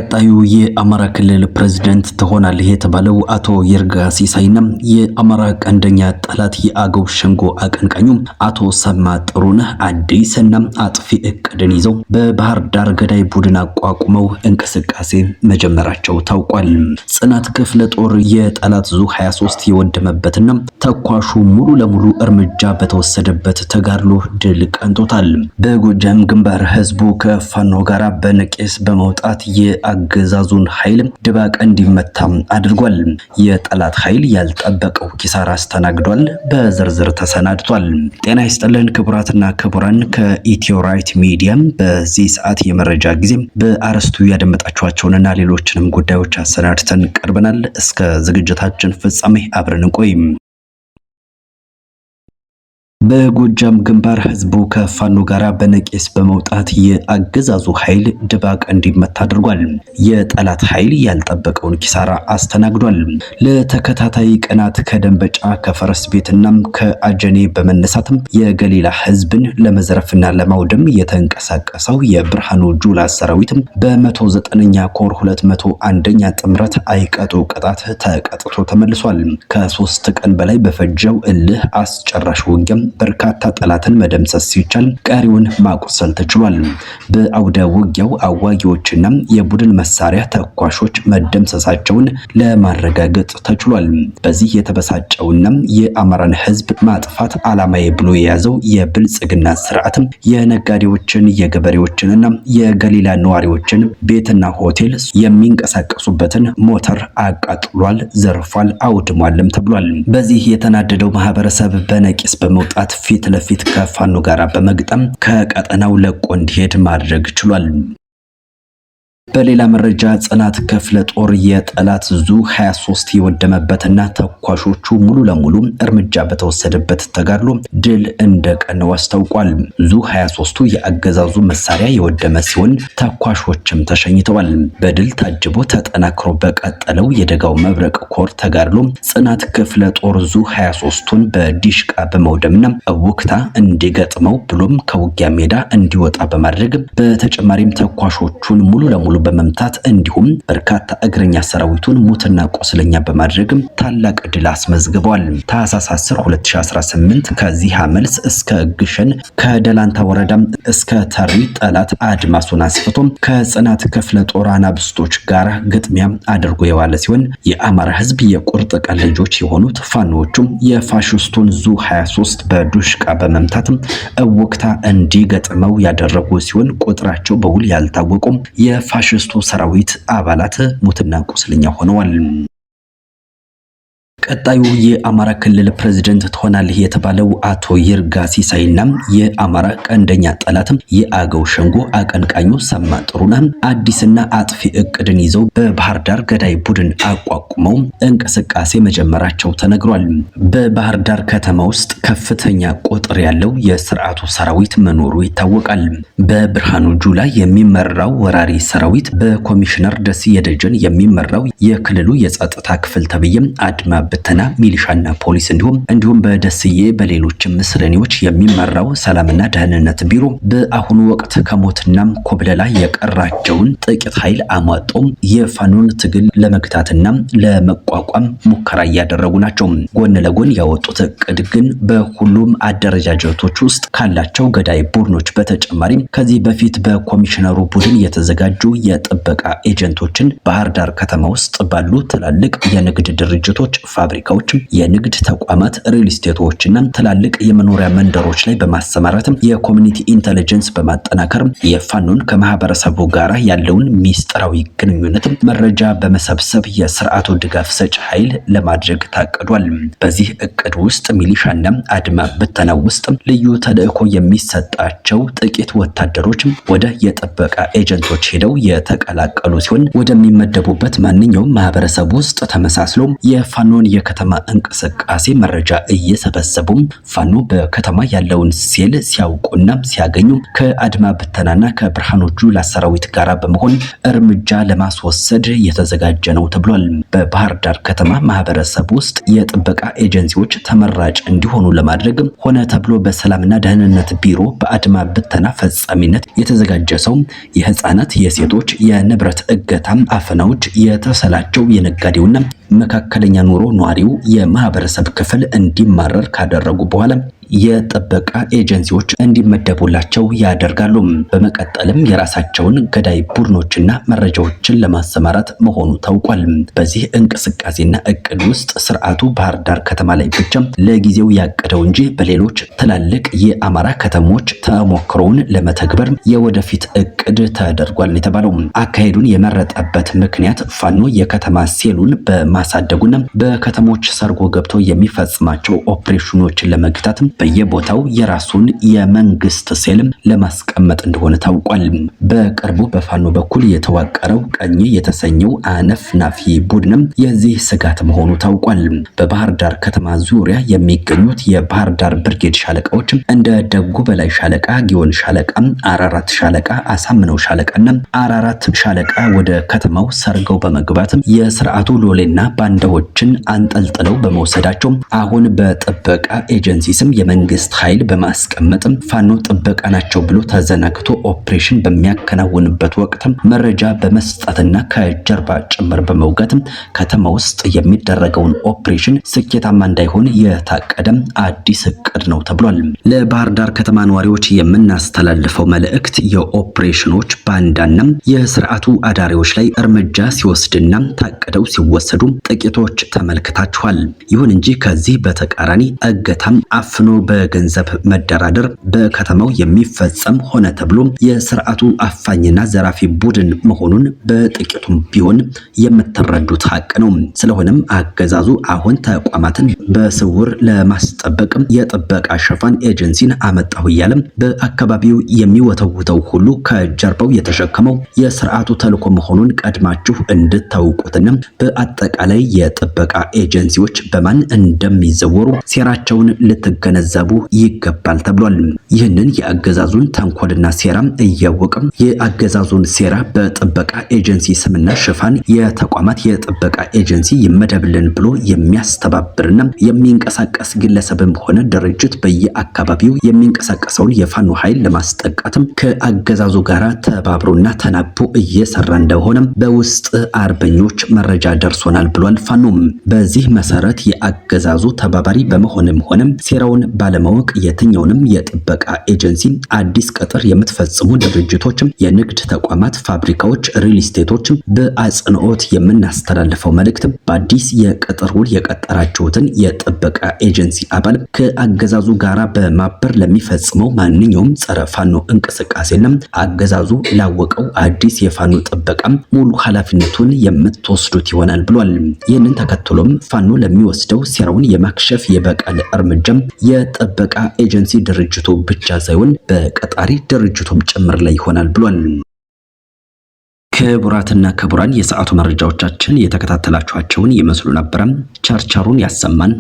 ቀጣዩ የአማራ ክልል ፕሬዝዳንት ትሆናለህ የተባለው አቶ ይርጋ ሲሳይና የአማራ ቀንደኛ ጠላት የአገው ሸንጎ አቀንቃኙ አቶ ሰማ ጥሩነህ አዲስና አጥፊ እቅድን ይዘው በባህር ዳር ገዳይ ቡድን አቋቁመው እንቅስቃሴ መጀመራቸው ታውቋል። ጽናት ክፍለ ጦር የጠላት ዙ 23 የወደመበትና ተኳሹ ሙሉ ለሙሉ እርምጃ በተወሰደበት ተጋድሎ ድል ቀንቶታል። በጎጃም ግንባር ህዝቡ ከፋኖ ጋራ በነቄስ በመውጣት የአገዛዙን ኃይል ድባቅ እንዲመታ አድርጓል። የጠላት ኃይል ያልጠበቀው ኪሳራ አስተናግዷል። በዝርዝር ተሰናድቷል። ጤና ይስጥልን ክቡራትና ክቡራን፣ ከኢትዮ ራይት ሚዲያ በዚህ ሰዓት የመረጃ ጊዜ በአርዕስቱ ያደመጣችኋቸውንና ሌሎችንም ጉዳዮች አሰናድተን ቀርበናል። እስከ ዝግጅታችን ፍጻሜ አብረን እንቆይ። በጎጃም ግንባር ህዝቡ ከፋኖ ጋራ በነቄስ በመውጣት የአገዛዙ ኃይል ድባቅ እንዲመታ አድርጓል። የጠላት ኃይል ያልጠበቀውን ኪሳራ አስተናግዷል። ለተከታታይ ቀናት ከደንበጫ ከፈረስ ቤትና ከአጀኔ በመነሳትም የገሊላ ህዝብን ለመዝረፍና ለማውደም የተንቀሳቀሰው የብርሃኑ ጁላ ሰራዊት በ109ኛ ኮር 201ኛ ጥምረት አይቀጡ ቅጣት ተቀጥቶ ተመልሷል። ከ3 ቀን በላይ በፈጀው እልህ አስጨራሽ ውጊያም በርካታ ጠላትን መደምሰስ ሲቻል ቀሪውን ማቁሰል ተችሏል። በአውደ ውጊያው አዋጊዎችና የቡድን መሳሪያ ተኳሾች መደምሰሳቸውን ለማረጋገጥ ተችሏል። በዚህ የተበሳጨውና የአማራን ህዝብ ማጥፋት ዓላማዬ ብሎ የያዘው የብልጽግና ስርዓት የነጋዴዎችን የገበሬዎችንና የገሊላ ነዋሪዎችን ቤትና ሆቴል የሚንቀሳቀሱበትን ሞተር አቃጥሏል፣ ዘርፏል፣ አውድሟልም ተብሏል። በዚህ የተናደደው ማህበረሰብ በነቂስ በመውጣት ፊት ለፊት ከፋኖ ጋራ በመግጠም ከቀጠናው ለቆ እንዲሄድ ማድረግ ችሏል። በሌላ መረጃ ጽናት ክፍለ ጦር የጠላት ዙ 23 የወደመበትና ተኳሾቹ ሙሉ ለሙሉ እርምጃ በተወሰደበት ተጋድሎ ድል እንደቀነው አስታውቋል። ዙ 23ቱ የአገዛዙ መሳሪያ የወደመ ሲሆን ተኳሾችም ተሸኝተዋል። በድል ታጅቦ ተጠናክሮ በቀጠለው የደጋው መብረቅ ኮር ተጋድሎ ጽናት ክፍለ ጦር ዙ 23ቱን በዲሽቃ በመውደምና እውክታ እንዲገጥመው ብሎም ከውጊያ ሜዳ እንዲወጣ በማድረግ በተጨማሪም ተኳሾቹን ሙሉ ለሙሉ በመምታት እንዲሁም በርካታ እግረኛ ሰራዊቱን ሙትና ቆስለኛ በማድረግ ታላቅ ድል አስመዝግበዋል። ታህሳስ 10 2018 ከዚህ መልስ እስከ ግሸን ከደላንታ ወረዳ እስከ ተሪ ጠላት አድማሱን አስፍቶ ከጽናት ክፍለ ጦር አናብስቶች ጋር ግጥሚያ አድርጎ የዋለ ሲሆን የአማራ ህዝብ የቁርጥ ቀን ልጆች የሆኑት ፋኖዎቹ የፋሽስቱን ዙ 23 በዱሽቃ በመምታት እውቅታ እንዲገጥመው ያደረጉ ሲሆን ቁጥራቸው በውል ያልታወቁ የፋሽስቱ ሰራዊት አባላት ሙትና ቁስለኛ ሆነዋል። ቀጣዩ የአማራ ክልል ፕሬዝዳንት ትሆናለህ የተባለው አቶ ይርጋ ሲሳይና የአማራ ቀንደኛ ጠላትም የአገው ሸንጎ አቀንቃኙ ሰማ ጥሩነህ አዲስና አጥፊ እቅድን ይዘው በባህር ዳር ገዳይ ቡድን አቋቁመው እንቅስቃሴ መጀመራቸው ተነግሯል። በባህር ዳር ከተማ ውስጥ ከፍተኛ ቁጥር ያለው የስርዓቱ ሰራዊት መኖሩ ይታወቃል። በብርሃኑ ጁላ የሚመራው ወራሪ ሰራዊት በኮሚሽነር ደስዬ ደጀን የሚመራው የክልሉ የጸጥታ ክፍል ተብዬም አድማ በተና ሚሊሻና ፖሊስ እንዲሁም በደስዬ በሌሎችም ምስለኔዎች የሚመራው ሰላምና ደህንነት ቢሮ በአሁኑ ወቅት ከሞትና ኮብለላ የቀራቸውን ጥቂት ኃይል አሟጦም የፋኖን ትግል ለመግታትና ለመቋቋም ሙከራ እያደረጉ ናቸው። ጎን ለጎን ያወጡት እቅድ ግን በሁሉም አደረጃጀቶች ውስጥ ካላቸው ገዳይ ቡድኖች በተጨማሪ ከዚህ በፊት በኮሚሽነሩ ቡድን የተዘጋጁ የጥበቃ ኤጀንቶችን ባህር ዳር ከተማ ውስጥ ባሉ ትላልቅ የንግድ ድርጅቶች ፋብሪካዎች፣ የንግድ ተቋማት፣ ሪል ስቴቶችና ትላልቅ የመኖሪያ መንደሮች ላይ በማሰማራት የኮሚኒቲ ኢንተለጀንስ በማጠናከር የፋኖን ከማህበረሰቡ ጋር ያለውን ሚስጥራዊ ግንኙነት መረጃ በመሰብሰብ የስርዓቱ ድጋፍ ሰጪ ኃይል ለማድረግ ታቅዷል። በዚህ እቅድ ውስጥ ሚሊሻና አድማ በተና ውስጥ ልዩ ተልዕኮ የሚሰጣቸው ጥቂት ወታደሮች ወደ የጥበቃ ኤጀንቶች ሄደው የተቀላቀሉ ሲሆን ወደሚመደቡበት ማንኛውም ማህበረሰብ ውስጥ ተመሳስሎ የፋኖን የከተማ እንቅስቃሴ መረጃ እየሰበሰቡ ፋኖ በከተማ ያለውን ሴል ሲያውቁና ሲያገኙ ከአድማ ብተናና ከብርሃኑ ጁላ ሰራዊት ጋር በመሆን እርምጃ ለማስወሰድ የተዘጋጀ ነው ተብሏል። በባህር ዳር ከተማ ማህበረሰብ ውስጥ የጥበቃ ኤጀንሲዎች ተመራጭ እንዲሆኑ ለማድረግ ሆነ ተብሎ በሰላምና ደህንነት ቢሮ በአድማ ብተና ፈጻሚነት የተዘጋጀ ሰው የህፃናት፣ የሴቶች፣ የንብረት እገታም አፈናዎች የተሰላቸው የነጋዴውና መካከለኛ ኑሮ ኗሪው የማህበረሰብ ክፍል እንዲማረር ካደረጉ በኋላ የጥበቃ ኤጀንሲዎች እንዲመደቡላቸው ያደርጋሉ። በመቀጠልም የራሳቸውን ገዳይ ቡድኖችና መረጃዎችን ለማሰማራት መሆኑ ታውቋል። በዚህ እንቅስቃሴና እቅድ ውስጥ ስርዓቱ ባህር ዳር ከተማ ላይ ብቻ ለጊዜው ያቀደው እንጂ በሌሎች ትላልቅ የአማራ ከተሞች ተሞክሮውን ለመተግበር የወደፊት እቅድ ተደርጓል የተባለው አካሄዱን የመረጠበት ምክንያት ፋኖ የከተማ ሴሉን በማሳደጉና በከተሞች ሰርጎ ገብቶ የሚፈጽማቸው ኦፕሬሽኖችን ለመግታት በየቦታው የራሱን የመንግስት ሴልም ለማስቀመጥ እንደሆነ ታውቋል። በቅርቡ በፋኖ በኩል የተዋቀረው ቀኝ የተሰኘው አነፍናፊ ቡድንም የዚህ ስጋት መሆኑ ታውቋል። በባህር ዳር ከተማ ዙሪያ የሚገኙት የባህር ዳር ብርጌድ ሻለቃዎች እንደ ደጉ በላይ ሻለቃ፣ ጊዮን ሻለቃ፣ አራራት ሻለቃ፣ አሳምነው ሻለቃና አራራት ሻለቃ ወደ ከተማው ሰርገው በመግባት የስርዓቱ ሎሌና ባንዳዎችን አንጠልጥለው በመውሰዳቸው አሁን በጥበቃ ኤጀንሲ ስም የመንግስት ኃይል በማስቀመጥ ፋኖ ጥበቃ ናቸው ብሎ ተዘናግቶ ኦፕሬሽን በሚያከናውንበት ወቅት መረጃ በመስጠትና ከጀርባ ጭምር በመውጋት ከተማ ውስጥ የሚደረገውን ኦፕሬሽን ስኬታማ እንዳይሆን የታቀደ አዲስ እቅድ ነው ተብሏል። ለባህር ዳር ከተማ ነዋሪዎች የምናስተላልፈው መልእክት የኦፕሬሽኖች ባንዳና የስርዓቱ አዳሪዎች ላይ እርምጃ ሲወስድና ታቅደው ሲወሰዱ ጥቂቶች ተመልክታችኋል። ይሁን እንጂ ከዚህ በተቃራኒ እገታም አፍኖ በገንዘብ መደራደር በከተማው የሚፈጸም ሆነ ተብሎ የስርዓቱ አፋኝና ዘራፊ ቡድን መሆኑን በጥቂቱም ቢሆን የምትረዱት ሀቅ ነው። ስለሆነም አገዛዙ አሁን ተቋማትን በስውር ለማስጠበቅ የጥበቃ ሽፋን ኤጀንሲን አመጣሁ እያለ በአካባቢው የሚወተውተው ሁሉ ከጀርባው የተሸከመው የስርዓቱ ተልዕኮ መሆኑን ቀድማችሁ እንድታውቁትና በአጠቃላይ የጥበቃ ኤጀንሲዎች በማን እንደሚዘወሩ ሴራቸውን ልትገነዘቡ ይገባል ተብሏል። ይህንን የአገዛዙን ተንኮልና ሴራ እያወቅም የአገዛዙን ሴራ በጥበቃ ኤጀንሲ ስምና ሽፋን የተቋማት የጥበቃ ኤጀንሲ ይመደብልን ብሎ የሚያስተባብርና የሚንቀሳቀስ ግለሰብም ሆነ ድርጅት በየአካባቢው የሚንቀሳቀሰውን የፋኖ ኃይል ለማስጠቃትም ከአገዛዙ ጋር ተባብሮና ተናቦ እየሰራ እንደሆነ በውስጥ አርበኞች መረጃ ደርሶናል ብሏል። ፋኖም በዚህ መሰረት የአገዛዙ ተባባሪ በመሆንም ሆነ ሴራውን ባለማወቅ የትኛውንም የጥበቃ ኤጀንሲ አዲስ ቅጥር የምትፈጽሙ ድርጅቶች፣ የንግድ ተቋማት፣ ፋብሪካዎች፣ ሪል ስቴቶች በአጽንኦት የምናስተላልፈው መልእክት በአዲስ የቅጥር ውል የቀጠራችሁትን የጥበቃ ኤጀንሲ አባል ከአገዛዙ ጋራ በማበር ለሚፈጽመው ማንኛውም ጸረ ፋኖ እንቅስቃሴና አገዛዙ ላወቀው አዲስ የፋኖ ጥበቃ ሙሉ ኃላፊነቱን የምትወስዱት ይሆናል ብሏል። ይህንን ተከትሎም ፋኖ ለሚወስደው ሴራውን የማክሸፍ የበቀል እርምጃም የጥበቃ ኤጀንሲ ድርጅቱ ብቻ ሳይሆን በቀጣሪ ድርጅቱም ጭምር ላይ ይሆናል ብሏል። ክቡራትና ክቡራን የሰዓቱ መረጃዎቻችን የተከታተላችኋቸውን ይመስሉ ነበር። ቸርቸሩን ያሰማን።